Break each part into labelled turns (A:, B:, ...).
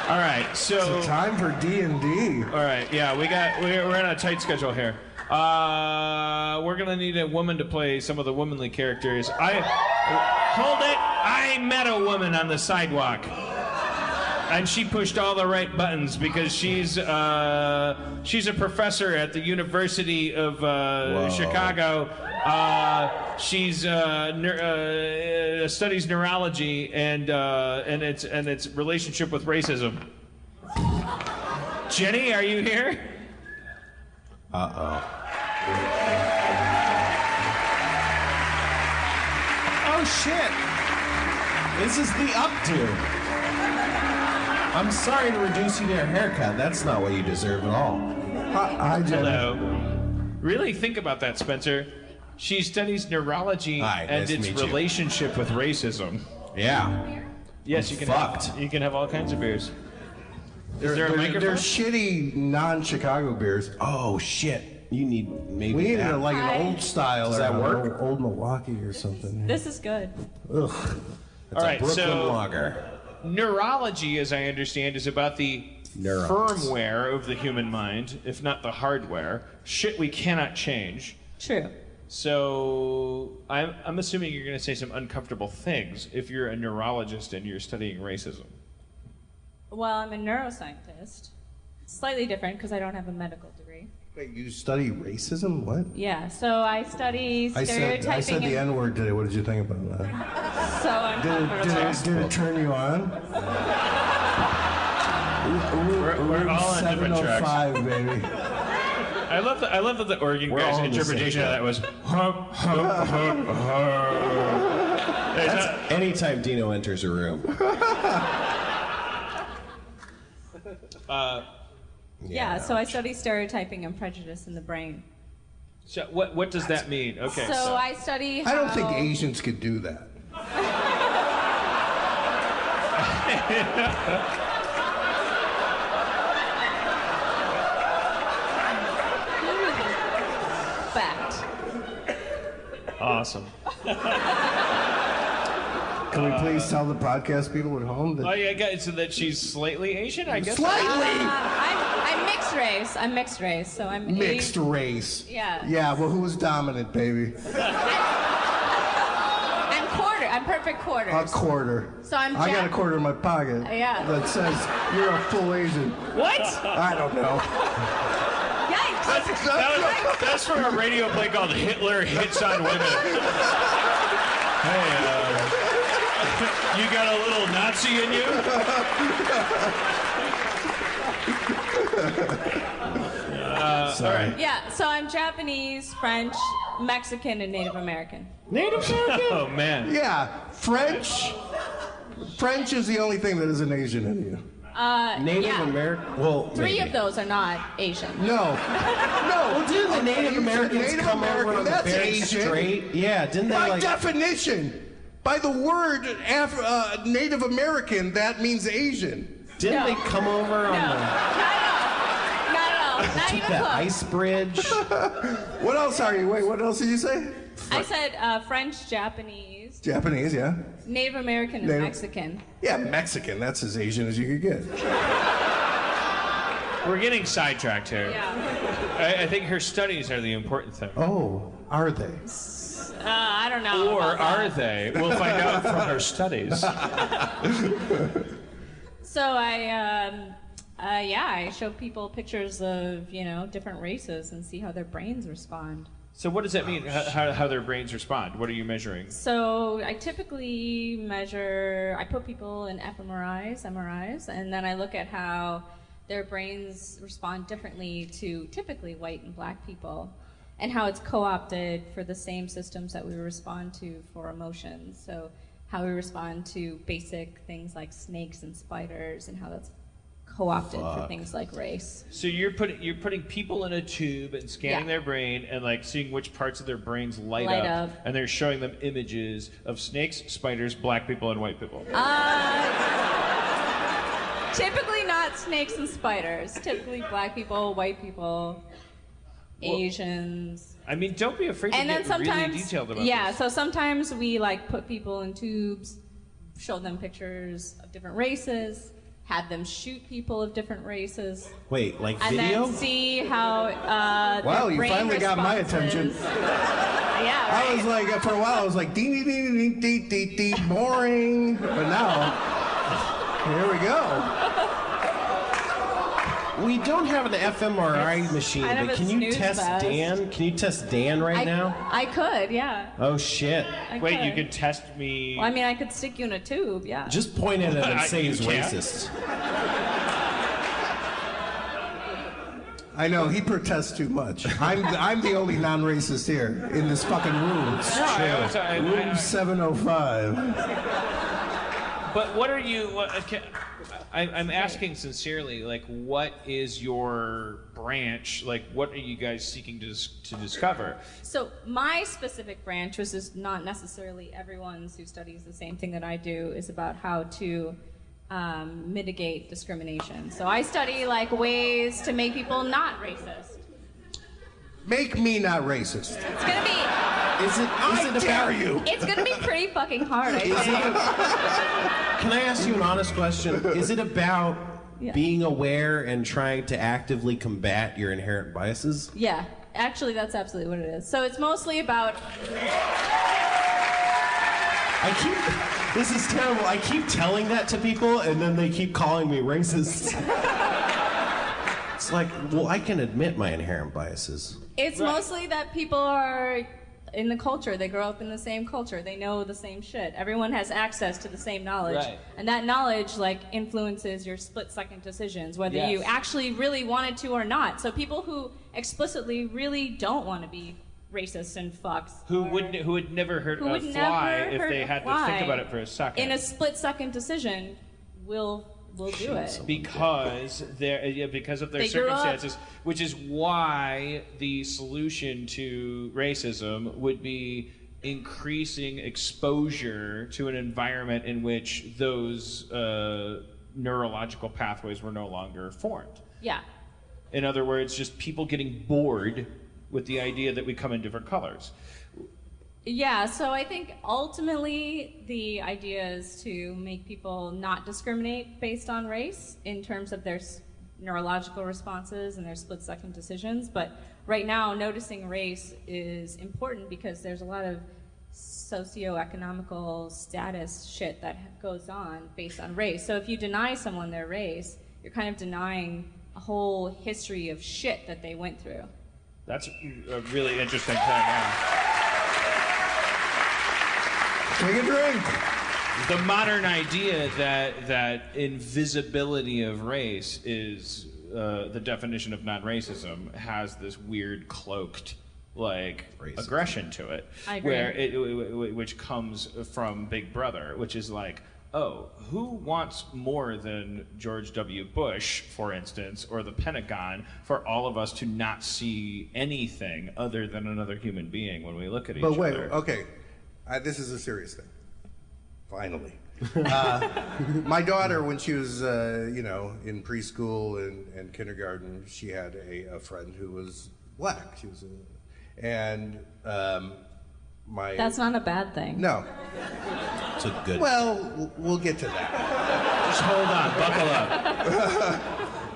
A: All right, so
B: It's time for D&D.
A: all right, yeah, we're on a tight schedule here. We're gonna need a woman to play some of the womanly characters. I met a woman on the sidewalk, and she pushed all the right buttons because she's a professor at the University of Chicago. She's studies neurology and its relationship with racism. Jenny, are you here?
C: Uh-oh. Oh, shit. This is the updo. I'm sorry to reduce you to a haircut. That's not what you deserve at all.
B: Hi, Jenny.
A: Hello. Really think about that, Spencer. She studies neurology
C: Hi,
A: and
C: nice to
A: its
C: meet you.
A: relationship with racism.
C: Yeah.
A: Yes,
C: I'm
A: you can.
C: fucked.
A: You can have all kinds of beers. Is there a microphone?
B: They're shitty non-Chicago beers.
C: Oh, shit. You need maybe
B: We need
C: that.
B: like an old style.
C: Does
B: or
C: that
B: an
C: work?
B: Old Milwaukee or something.
D: This is good.
B: Ugh.
C: It's
A: All
C: a
A: right,
C: Brooklyn
A: so-
C: lager.
A: Neurology, as I understand, is about the
C: Neurons.
A: firmware of the human mind, if not the hardware. Shit we cannot change.
D: True.
A: So I'm assuming you're going to say some uncomfortable things if you're a neurologist and you're studying racism.
D: Well, I'm a neuroscientist. Slightly different because I don't have a medical degree.
B: Wait, you study racism? What?
D: Yeah, so I study stereotyping.
B: I said the
D: and-
B: N-word today. What did you think about that?
D: So uncomfortable.
B: Did it turn you on?
A: We're all on different tracks.
B: 705, baby.
A: I love that the Oregon
C: We're
A: guy's
C: all on the
A: interpretation of
C: same
A: that was.
C: That's anytime Dino enters a room.
D: Yeah, so I study stereotyping and prejudice in the brain.
A: So what does that mean? Okay.
D: So I study how...
B: I don't think Asians could do that.
D: Fact.
A: Awesome.
B: Can we please tell the podcast people at home that
A: Oh yeah, guys, so that she's slightly Asian, I guess.
B: slightly
D: I'm mixed race. I'm mixed race, so I'm
B: mixed race?
D: Yeah.
B: Yeah. Well, who was dominant, baby?
D: I'm quarter. I'm perfect quarters.
B: A quarter.
D: So I'm
B: I got a
D: Jack-
B: quarter in my pocket.
D: Yeah.
B: That says you're a full Asian.
A: What?
B: I don't know.
D: Yikes!
A: That's from a radio play called Hitler Hits on Women. Hey, you got a little Nazi in you?
B: Sorry.
D: Yeah, so I'm Japanese, French, Mexican, and Native American.
A: Native American? Oh, man.
B: Yeah, French. French is the only thing that isn't Asian in you.
C: Native
D: Yeah.
C: American. Well,
D: Three
C: maybe.
D: of those are not Asian.
B: No. No.
C: Didn't the
B: Okay,
C: Native
B: you said
C: Americans
B: Native
C: come
B: American,
C: over on the
B: that's
C: very
B: Asian.
C: straight? Yeah, didn't they
B: By
C: like?
B: definition, by the word Native American, that means Asian.
C: Didn't
D: No.
C: they come over
D: No,
C: on
D: not at all. Not even
C: the
D: close.
C: ice bridge?
B: What else are you? Wait, what else did you say?
D: I said French, Japanese,
B: Japanese, yeah.
D: Native American, and
B: Native-
D: Mexican.
B: Yeah, Mexican. That's as Asian as you could get.
A: We're getting sidetracked here.
D: Yeah.
A: I think her studies are the important thing.
B: Oh, are they?
D: I don't know.
A: Or
D: about that.
A: are they? We'll find out from her studies.
D: So I show people pictures of, different races and see how their brains respond.
A: So what does that mean, how their brains respond? What are you measuring?
D: So I typically I put people in fMRIs, MRIs, and then I look at how their brains respond differently to typically white and black people, and how it's co-opted for the same systems that we respond to for emotions. So how we respond to basic things like snakes and spiders, and how that's co-opted for things like race.
A: So you're putting people in a tube and scanning
D: Yeah.
A: their brain and like seeing which parts of their brains light
D: Light
A: up,
D: up.
A: and they're showing them images of snakes, spiders, black people, and white people.
D: Typically not snakes and spiders. Typically black people, white people, Asians.
A: I mean, don't be afraid to
D: And then
A: get
D: sometimes,
A: really detailed about
D: yeah,
A: this.
D: so sometimes we like put people in tubes, show them pictures of different races, had them shoot people of different races.
C: Wait, like
D: And
C: video?
D: then see how
B: Wow,
D: their
B: you
D: brain
B: finally got my attention.
D: Yeah, right?
B: I was like, for a while, I was like, dee dee dee dee dee dee, boring. But now, here we go.
C: We don't have an fMRI machine,
D: kind of
C: but
D: a
C: can you
D: snooze
C: test
D: fest.
C: Dan? Can you test Dan right now?
D: I could, yeah.
C: Oh shit!
D: I
A: Wait, you
D: could.
A: could test me.
D: Well, I mean, I could stick you in a tube, yeah.
C: Just point at him and say
A: You
C: he's
A: can't.
C: racist.
B: I know, he protests too much. I'm the only non-racist here in this fucking room. Room 705.
A: But what are you? I'm asking sincerely. Like, what is your branch? Like, what are you guys seeking to discover?
D: So my specific branch, which is not necessarily everyone's who studies the same thing that I do, is about how to mitigate discrimination. So I study like ways to make people not racist.
B: Make me not racist.
D: It's gonna be.
C: Is it
B: dare
C: about
B: you.
D: It's gonna be pretty fucking hard. I think.
C: Can I ask you an honest question? Is it about
D: Yeah.
C: being aware and trying to actively combat your inherent biases?
D: Yeah, actually, that's absolutely what it is. So it's mostly about.
C: This is terrible. I keep telling that to people, and then they keep calling me racist. It's like, well, I can admit my inherent biases.
D: It's mostly that people are in the culture. They grow up in the same culture. They know the same shit. Everyone has access to the same knowledge.
A: Right.
D: And that knowledge like influences your split-second decisions, whether you actually really wanted to or not. So people who explicitly really don't want to be racist and fucks.
A: Who would never hurt
D: Who
A: a
D: would
A: fly
D: never
A: if
D: hurt
A: they
D: a
A: had to
D: fly
A: think about it for a second?
D: in a split-second decision will do it.
A: Because because of their
D: They grew up-
A: circumstances, which is why the solution to racism would be increasing exposure to an environment in which those neurological pathways were no longer formed.
D: Yeah.
A: In other words, just people getting bored with the idea that we come in different colors.
D: Yeah, so I think ultimately the idea is to make people not discriminate based on race in terms of their neurological responses and their split-second decisions. But right now, noticing race is important because there's a lot of socioeconomical status shit that goes on based on race. So if you deny someone their race, you're kind of denying a whole history of shit that they went through.
A: That's a really interesting thing, yeah.
B: Take a drink.
A: The modern idea that invisibility of race is the definition of non-racism has this weird cloaked
C: Racism.
A: aggression to it,
D: I agree.
A: which comes from Big Brother, which is like, oh, who wants more than George W. Bush, for instance, or the Pentagon, for all of us to not see anything other than another human being when we look at each
B: But wait,
A: other?
B: okay. This is a serious thing. Finally. My daughter, when she was, in preschool and kindergarten, she had a friend who was black. She was,
D: That's not a bad thing.
B: No.
C: It's a good.
B: Well, we'll get to that.
A: Just hold on,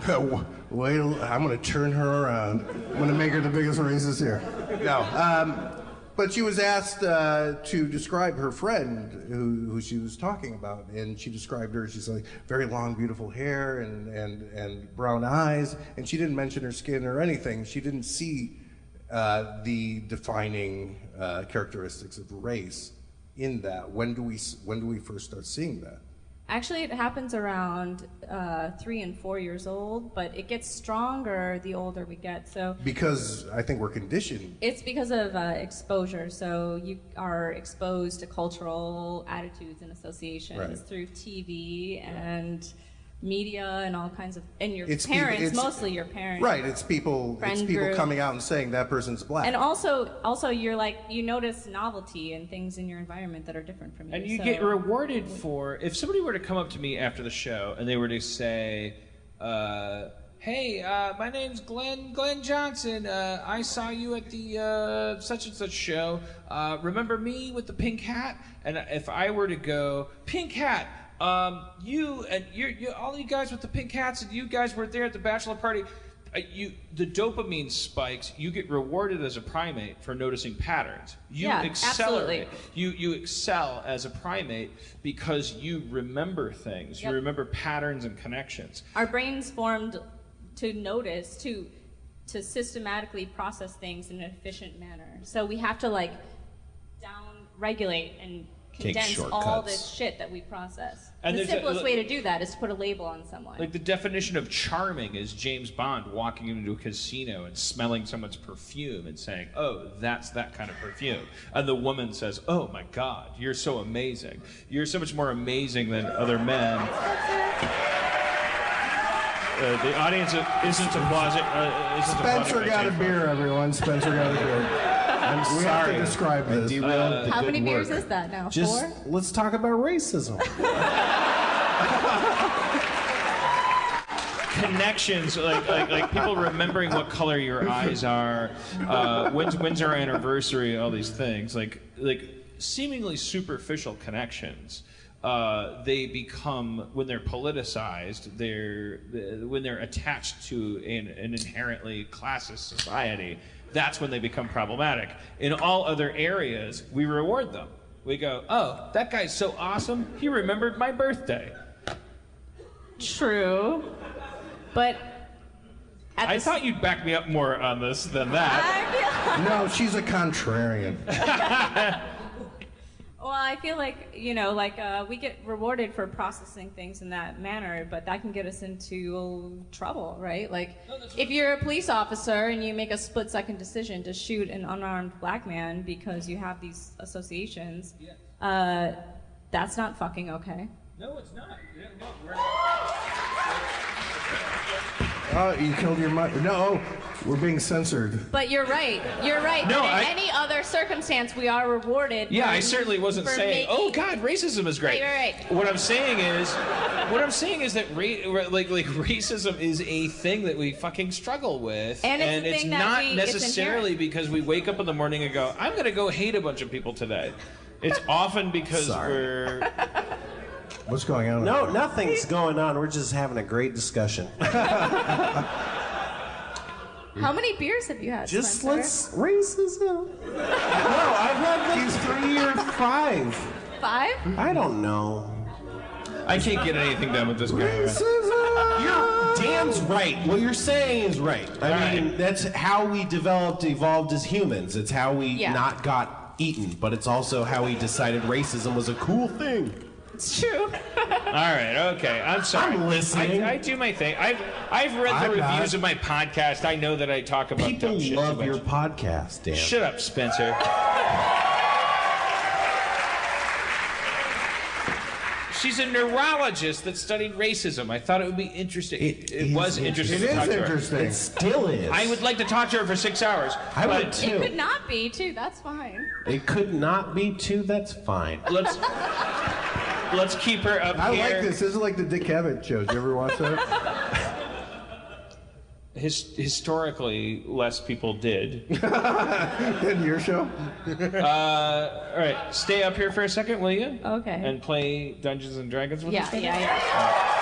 A: buckle up.
B: Wait, I'm going to turn her around. I'm going to make her the biggest racist here. No. But she was asked to describe her friend who she was talking about, and she described her. She's like very long, beautiful hair and brown eyes, and she didn't mention her skin or anything. She didn't see the defining characteristics of race in that. When do we first start seeing that?
D: Actually, it happens around 3 and 4 years old, but it gets stronger the older we get. So
B: Because I think we're conditioned.
D: it's because of exposure. So you are exposed to cultural attitudes and associations
B: Right.
D: through TV and media and all kinds of, and your
B: It's
D: parents,
B: it's-
D: mostly your parents.
B: Right, it's people
D: Friend group.
B: coming out and saying that person's black.
D: And also you're like, you notice novelty and things in your environment that are different from you.
A: And you
D: So-
A: get rewarded for, if somebody were to come up to me after the show and they were to say, hey, my name's Glenn Johnson. I saw you at the such and such show. Remember me with the pink hat? And if I were to go, pink hat, You and all you guys with the pink hats, and you guys were there at the bachelor party. The dopamine spikes. You get rewarded as a primate for noticing patterns. You accelerate. You excel as a primate because you remember things. You remember patterns and connections.
D: Our brains formed to notice, to systematically process things in an efficient manner. So we have to down regulate and condense all this shit that we process. And the simplest way to do that is to put a label on someone.
A: Like the definition of charming is James Bond walking into a casino and smelling someone's perfume and saying, "Oh, that's that kind of perfume." And the woman says, "Oh my God, you're so amazing. You're so much more amazing than other men." The audience isn't applauding.
B: Spencer got a beer, everyone. Spencer got a beer. I'm sorry. We have to describe this.
D: How many beers is that now?
C: Just
D: 4?
C: let's talk about racism.
A: Connections, like people remembering what color your eyes are, when's our anniversary, all these things, like seemingly superficial connections. They become, when they're politicized, when they're attached to an inherently classist society, that's when they become problematic. In all other areas, we reward them. We go, "Oh, that guy's so awesome. He remembered my birthday."
D: True. But
A: I thought you'd back me up more on this than that.
B: No, she's a contrarian.
D: Well, I feel like, we get rewarded for processing things in that manner, but that can get us into trouble, right? If you're a police officer and you make a split-second decision to shoot an unarmed black man because you have these associations, that's not fucking okay.
A: No, it's not.
B: Oh, you killed your mother. No, we're being censored.
D: But you're right. You're right.
A: No,
D: in any other circumstance, we are rewarded.
A: Yeah, I certainly wasn't saying, "Oh God, racism is great."
D: Right.
A: What I'm saying is that racism is a thing that we fucking struggle with,
D: and
A: it's not necessarily because we wake up in the morning and go, "I'm gonna go hate a bunch of people today." It's often because we're.
B: What's going on?
C: No, nothing's going on. We're just having a great discussion.
D: How many beers have you had,
C: Just
D: Spencer?
C: racism. No, I've had 3 or 5.
D: 5?
C: I don't know.
A: I can't get anything done with this guy.
C: Dan's right. What you're saying is right. I mean, that's how we evolved as humans. It's how we not got eaten, but it's also how we decided racism was a cool thing.
D: It's true.
A: All right, okay. I'm sorry.
C: I'm listening.
A: I do my thing. I've read the reviews of my podcast. I know that I talk about
C: People
A: dumb shit
C: love
A: too much.
C: your podcast, Dan.
A: Shut up, Spencer. She's a neurologist that studied racism. I thought it would be interesting. It was interesting.
B: It
A: to
B: is
A: talk to her.
B: interesting.
C: It still is.
A: I would like to talk to her for 6 hours.
C: I would
A: but
C: too.
D: It could not be, too. That's fine.
C: It could not be too. That's fine.
A: Let's keep her up
B: I
A: here.
B: like this. This is like the Dick Cavett shows. You ever watch that?
A: Historically, less people did.
B: In your show?
A: All right, stay up here for a second, will you?
D: Okay.
A: And play Dungeons and Dragons with us?
D: Yeah.